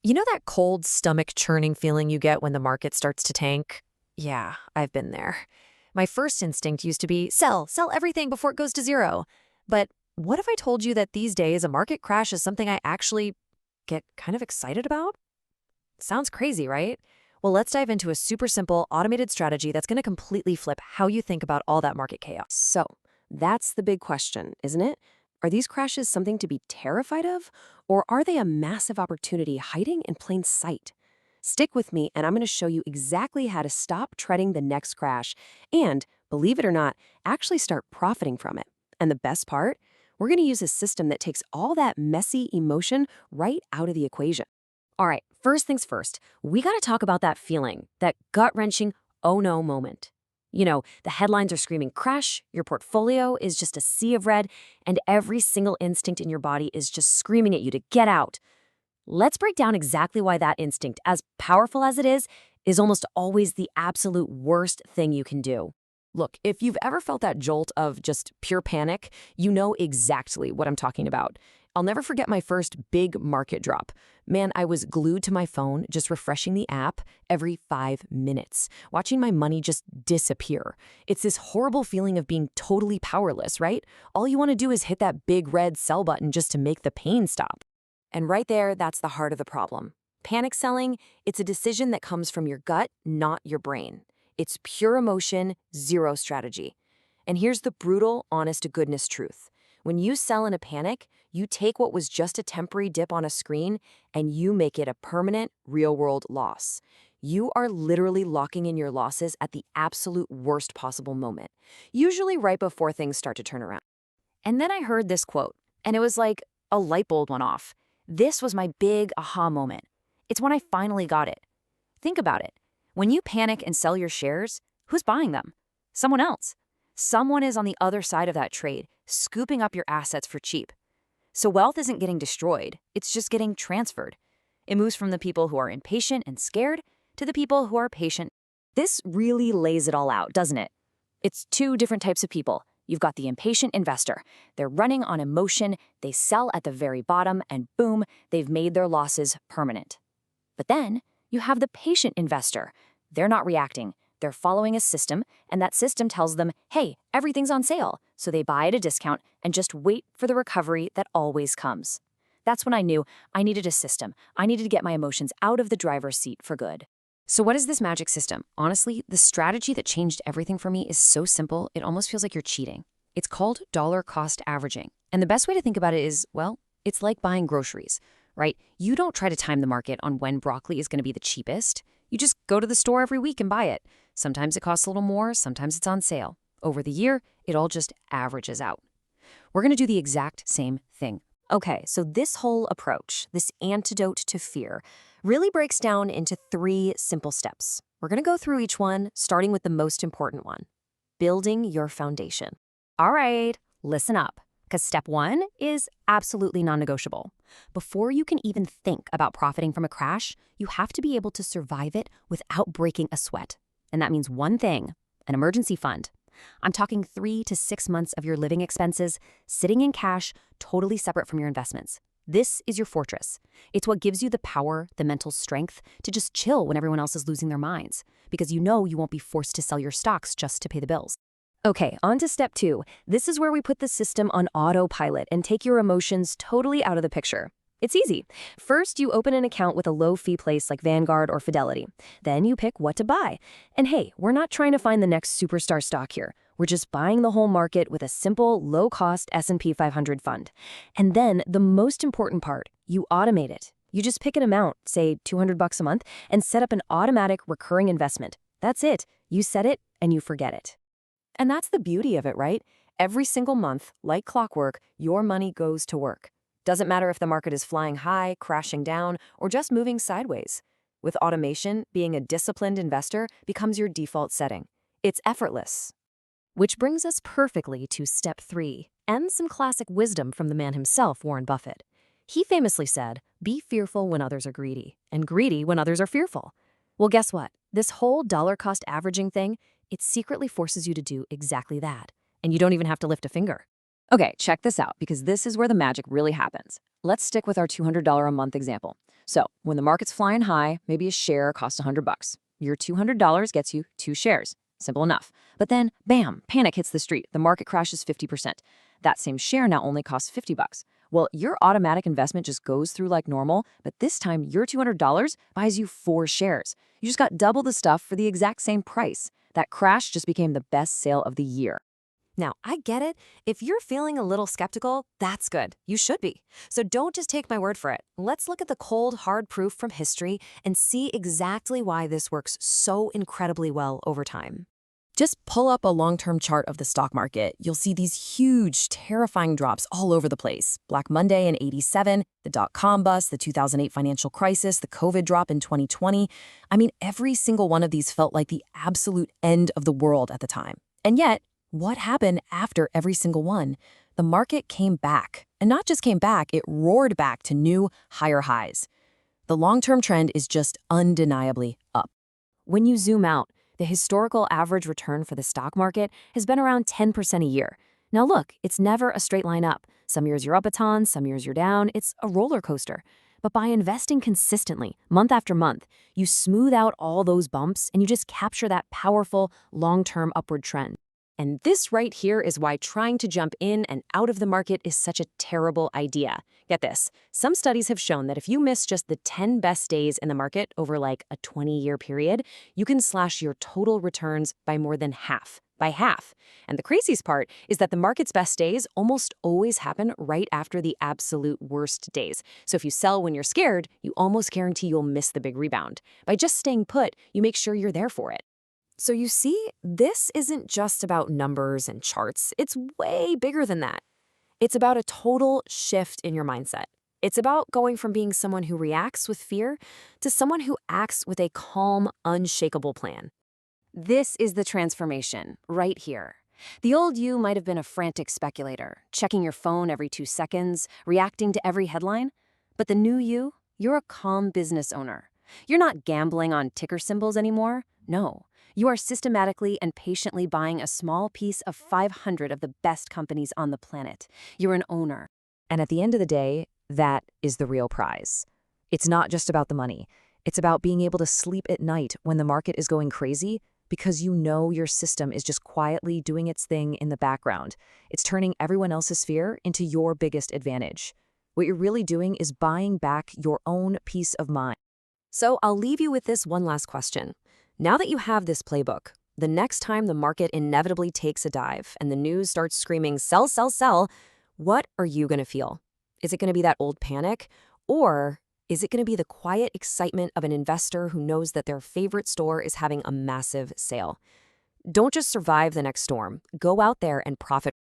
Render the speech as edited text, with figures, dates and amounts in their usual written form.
You know that cold stomach churning feeling you get when the market starts to tank? Yeah, I've been there. My first instinct used to be sell everything before it goes to zero. But what if I told you that these days a market crash is something I actually get kind of excited about? Sounds crazy, right? Well, let's dive into a super simple automated strategy that's going to completely flip how you think about all that market chaos. So, that's the big question, isn't it? Are these crashes something to be terrified of, or are they a massive opportunity hiding in plain sight? Stick with me, and I'm going to show you exactly how to stop treading the next crash and, believe it or not, actually start profiting from it. And the best part? We're going to use a system that takes all that messy emotion right out of the equation. All right, first things first, we got to talk about that feeling, that gut wrenching, oh no moment. The headlines are screaming crash, your portfolio is just a sea of red, and every single instinct in your body is just screaming at you to get out. Let's break down exactly why that instinct, as powerful as it is almost always the absolute worst thing you can do. Look, if you've ever felt that jolt of just pure panic, you know exactly what I'm talking about. I'll never forget my first big market drop. Man, I was glued to my phone, just refreshing the app every 5 minutes, watching my money just disappear. It's this horrible feeling of being totally powerless, right? All you want to do is hit that big red sell button just to make the pain stop. And right there, that's the heart of the problem. Panic selling, it's a decision that comes from your gut, not your brain. It's pure emotion, zero strategy. And here's the brutal, honest-to-goodness truth. When you sell in a panic, you take what was just a temporary dip on a screen and you make it a permanent, real-world loss. You are literally locking in your losses at the absolute worst possible moment, usually right before things start to turn around. And then I heard this quote, and it was like a light bulb went off. This was my big aha moment. It's when I finally got it. Think about it. When you panic and sell your shares, who's buying them? Someone else. Someone is on the other side of that trade, scooping up your assets for cheap. So wealth isn't getting destroyed, it's just getting transferred. It moves from the people who are impatient and scared to the people who are patient. This really lays it all out, doesn't it? It's two different types of people. You've got the impatient investor. They're running on emotion, they sell at the very bottom, and boom, they've made their losses permanent. But then you have the patient investor. They're not reacting. They're following a system, and that system tells them, hey, everything's on sale. So they buy at a discount and just wait for the recovery that always comes. That's when I knew I needed a system. I needed to get my emotions out of the driver's seat for good. So what is this magic system? Honestly, the strategy that changed everything for me is so simple, it almost feels like you're cheating. It's called dollar cost averaging. And the best way to think about it is, well, it's like buying groceries, right? You don't try to time the market on when broccoli is going to be the cheapest. You just go to the store every week and buy it. Sometimes it costs a little more, sometimes it's on sale. Over the year, it all just averages out. We're going to do the exact same thing. Okay, so this whole approach, this antidote to fear, really breaks down into 3 simple steps. We're going to go through each one, starting with the most important one, building your foundation. All right, listen up, because step 1 is absolutely non-negotiable. Before you can even think about profiting from a crash, you have to be able to survive it without breaking a sweat. And that means one thing, an emergency fund. I'm talking 3 to 6 months of your living expenses, sitting in cash, totally separate from your investments. This is your fortress. It's what gives you the power, the mental strength to just chill when everyone else is losing their minds, because you know you won't be forced to sell your stocks just to pay the bills. Okay, on to step 2. This is where we put the system on autopilot and take your emotions totally out of the picture. It's easy. First, you open an account with a low-fee place like Vanguard or Fidelity. Then you pick what to buy. And hey, we're not trying to find the next superstar stock here. We're just buying the whole market with a simple, low-cost S&P 500 fund. And then, the most important part, you automate it. You just pick an amount, say $200 a month, and set up an automatic recurring investment. That's it. You set it, and you forget it. And that's the beauty of it, right? Every single month, like clockwork, your money goes to work. Doesn't matter if the market is flying high, crashing down, or just moving sideways. With automation, being a disciplined investor becomes your default setting. It's effortless. Which brings us perfectly to step 3, and some classic wisdom from the man himself, Warren Buffett. He famously said, be fearful when others are greedy, and greedy when others are fearful. Well, guess what? This whole dollar cost averaging thing, it secretly forces you to do exactly that. And you don't even have to lift a finger. Okay, check this out, because this is where the magic really happens. Let's stick with our $200 a month example. So when the market's flying high, maybe a share costs $100. Your $200 gets you 2 shares. Simple enough. But then, bam, panic hits the street. The market crashes 50%. That same share now only costs $50. Well, your automatic investment just goes through like normal, but this time your $200 buys you 4 shares. You just got double the stuff for the exact same price. That crash just became the best sale of the year. Now, I get it. If you're feeling a little skeptical, that's good. You should be. So don't just take my word for it. Let's look at the cold, hard proof from history and see exactly why this works so incredibly well over time. Just pull up a long-term chart of the stock market. You'll see these huge, terrifying drops all over the place. Black Monday in '87, the dot-com bust, the 2008 financial crisis, the COVID drop in 2020. I mean, every single one of these felt like the absolute end of the world at the time. And yet, what happened after every single one? The market came back. And not just came back, it roared back to new, higher highs. The long-term trend is just undeniably up. When you zoom out, the historical average return for the stock market has been around 10% a year. Now look, it's never a straight line up. Some years you're up a ton, some years you're down. It's a roller coaster. But by investing consistently, month after month, you smooth out all those bumps and you just capture that powerful, long-term upward trend. And this right here is why trying to jump in and out of the market is such a terrible idea. Get this, some studies have shown that if you miss just the 10 best days in the market over like a 20-year period, you can slash your total returns by more than half. By half. And the craziest part is that the market's best days almost always happen right after the absolute worst days. So if you sell when you're scared, you almost guarantee you'll miss the big rebound. By just staying put, you make sure you're there for it. So you see, this isn't just about numbers and charts. It's way bigger than that. It's about a total shift in your mindset. It's about going from being someone who reacts with fear to someone who acts with a calm, unshakable plan. This is the transformation right here. The old you might have been a frantic speculator, checking your phone every 2 seconds, reacting to every headline. But the new you, you're a calm business owner. You're not gambling on ticker symbols anymore. No. You are systematically and patiently buying a small piece of 500 of the best companies on the planet. You're an owner. And at the end of the day, that is the real prize. It's not just about the money. It's about being able to sleep at night when the market is going crazy because you know your system is just quietly doing its thing in the background. It's turning everyone else's fear into your biggest advantage. What you're really doing is buying back your own peace of mind. So I'll leave you with this one last question. Now that you have this playbook, the next time the market inevitably takes a dive and the news starts screaming, sell, sell, sell, what are you going to feel? Is it going to be that old panic? Or is it going to be the quiet excitement of an investor who knows that their favorite store is having a massive sale? Don't just survive the next storm. Go out there and profit.